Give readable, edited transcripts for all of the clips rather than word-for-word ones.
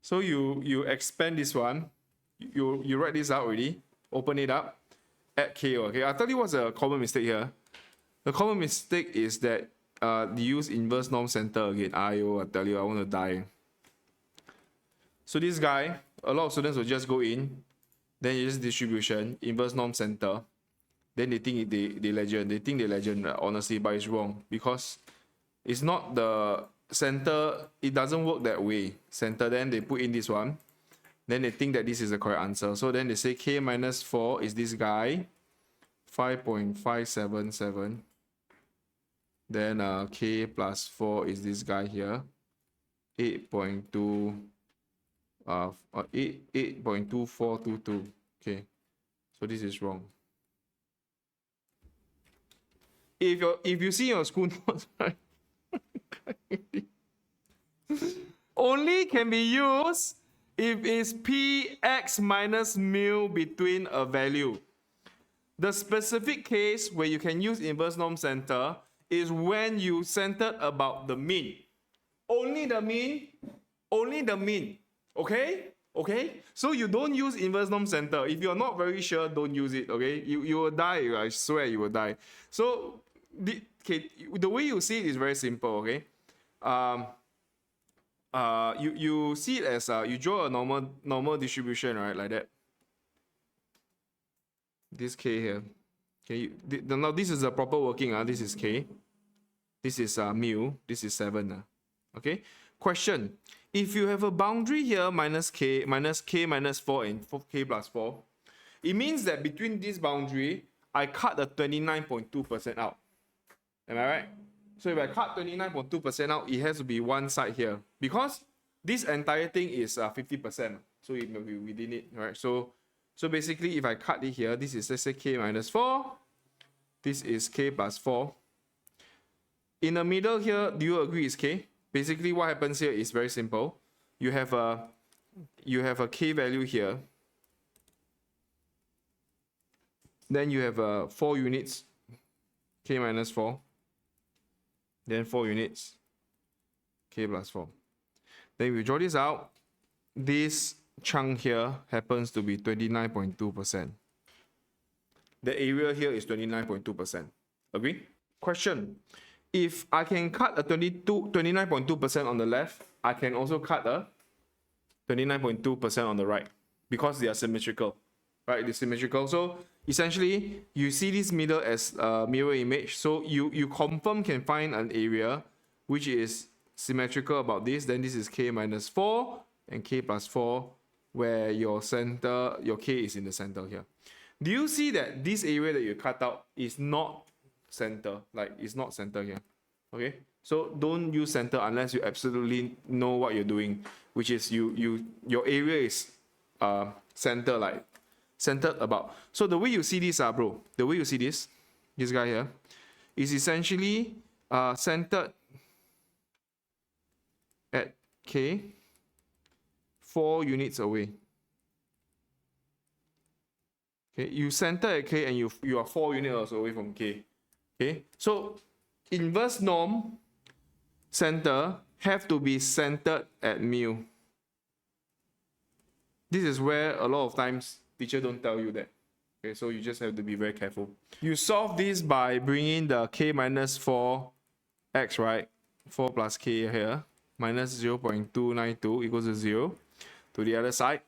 So you expand this one. You write this out already. Open it up. Add k. Okay, I'll tell you what's a common mistake here. The common mistake is that you use inverse norm center again. I tell you, I want to die. So this guy, a lot of students will just go in, then you just distribution, inverse norm center. Then they think they legend. They think they legend, honestly, but it's wrong because it's not the center. It doesn't work that way. Center, then they put in this one. Then they think that this is the correct answer. So then they say k minus 4 is this guy, 5.577. Then k plus 4 is this guy here, 8.2422. Okay, so this is wrong. If you see your school notes, right, only can be used if it's px minus mu between a value. The specific case where you can use inverse norm center is when you centered about the mean. Only the mean. Okay? Okay? So you don't use inverse norm center. If you're not very sure, don't use it. Okay? You will die. I swear you will die. So the way you see it is very simple. Okay? You see it as you draw a normal distribution, right? Like that. This k here. Okay. Now this is a proper working. This is k. This is mu. This is 7. Okay. Question: if you have a boundary here minus k minus 4 and k plus 4, it means that between this boundary, I cut the 29.2% out. Am I right? So if I cut 29.2% out, it has to be one side here because this entire thing is 50%. So it may be within it, right? So basically, if I cut it here, this is, let's say, k minus 4. This is k plus 4. In the middle here, do you agree it's k? Basically, what happens here is very simple. You have a k value here. Then you have 4 units, k minus 4. Then 4 units, k plus 4. Then we draw this out. This chunk here happens to be 29.2%. The area here is 29.2%. Agree? Question: if I can cut a 29.2% on the left, I can also cut a 29.2% on the right because they are symmetrical, right? They're symmetrical. So essentially, you see this middle as a mirror image. So you confirm can find an area which is symmetrical about this. Then this is k minus 4 and k plus 4, where your k is in the center here. Do you see that this area that you cut out is not center? Like, it's not center here. Okay? So don't use center unless you absolutely know what you're doing, which is your area is centered about. So the way you see this, the way you see this guy here, is essentially centered at k 4 units away. Okay, you center at k and you are 4 units away from k. Okay, so inverse norm center have to be centered at mu. This is where a lot of times teacher don't tell you that. Okay, so you just have to be very careful. You solve this by bringing the k minus 4x, right? 4 plus k here, minus 0.292 equals to 0 to the other side.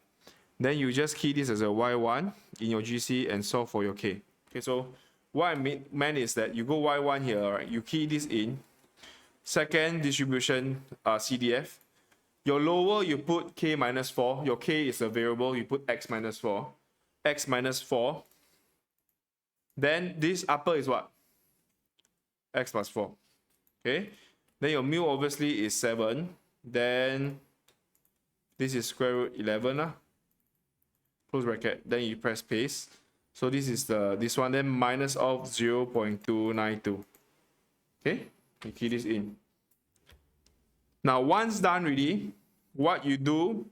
Then you just key this as a y1 in your GC and solve for your k. Okay, so what I meant is that you go y1 here, right? You key this in. Second distribution, CDF. Your lower, you put k minus 4. Your k is a variable, you put x minus 4. X minus 4. Then this upper is what? X plus 4. Okay? Then your mu obviously is 7. Then this is square root 11. Close bracket. Then you press paste. So this is this one. Then minus of 0.292. Okay? You key this in. Now, once done already, what you do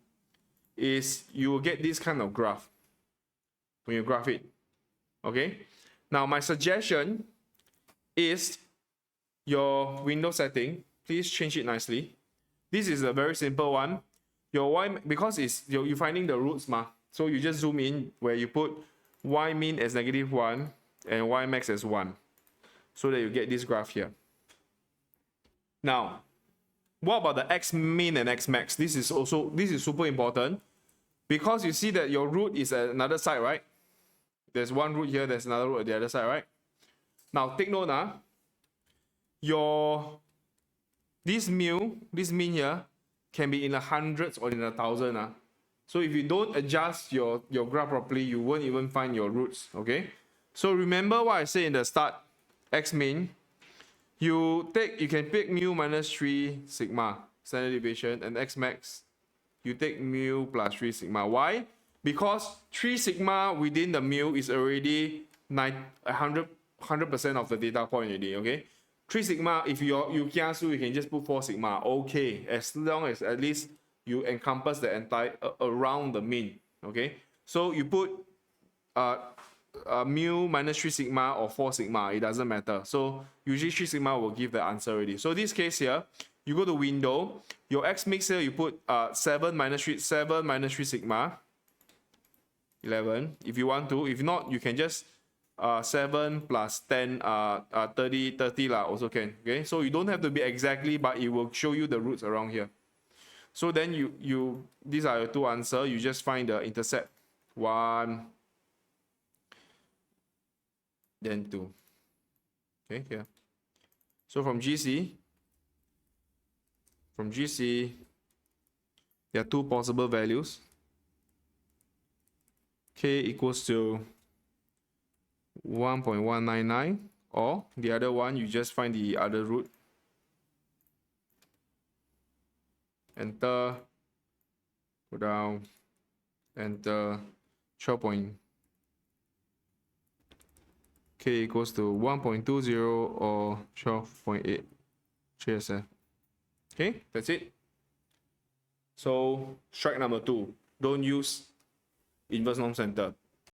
is you will get this kind of graph when you graph it. Okay? Now, my suggestion is your window setting. Please change it nicely. This is a very simple one. your y, because it's you're finding the roots ma, so you just zoom in where you put y min as -1 and y max as 1, so that you get this graph here. Now, what about the x min and x max? This is super important, because you see that your root is at another side, right? There's one root here, there's another root at the other side, right? Now take note this mean here can be in the hundreds or in the thousand. So if you don't adjust your graph properly, you won't even find your roots. Okay, so remember what I said in the start. X min, you can pick mu minus 3 sigma standard deviation, and x max you take mu plus 3 sigma. Why? Because 3 sigma within the mu is already 100% of the data point already. Okay, 3 sigma, if you kiasu, you can just put 4 sigma. Okay, as long as at least you encompass the entire around the mean. Okay, so you put mu minus 3 sigma or 4 sigma, it doesn't matter. So usually 3 sigma will give the answer already. So this case here, you go to window, your x mix here, you put 7 minus 3 sigma, 11 if you want to. If not, you can just 7 plus 10 30 lah, also can. Okay, so you don't have to be exactly, but it will show you the roots around here. So then you these are your two answers. You just find the intercept, 1 then 2. Okay, here. So from GC there are two possible values. K equals to 1.199, or the other one, you just find the other root. Enter, go down, enter 12. K equals to 1.20 or 12.8 JSF. Okay, that's it. So strike number 2, don't use inverse norm center.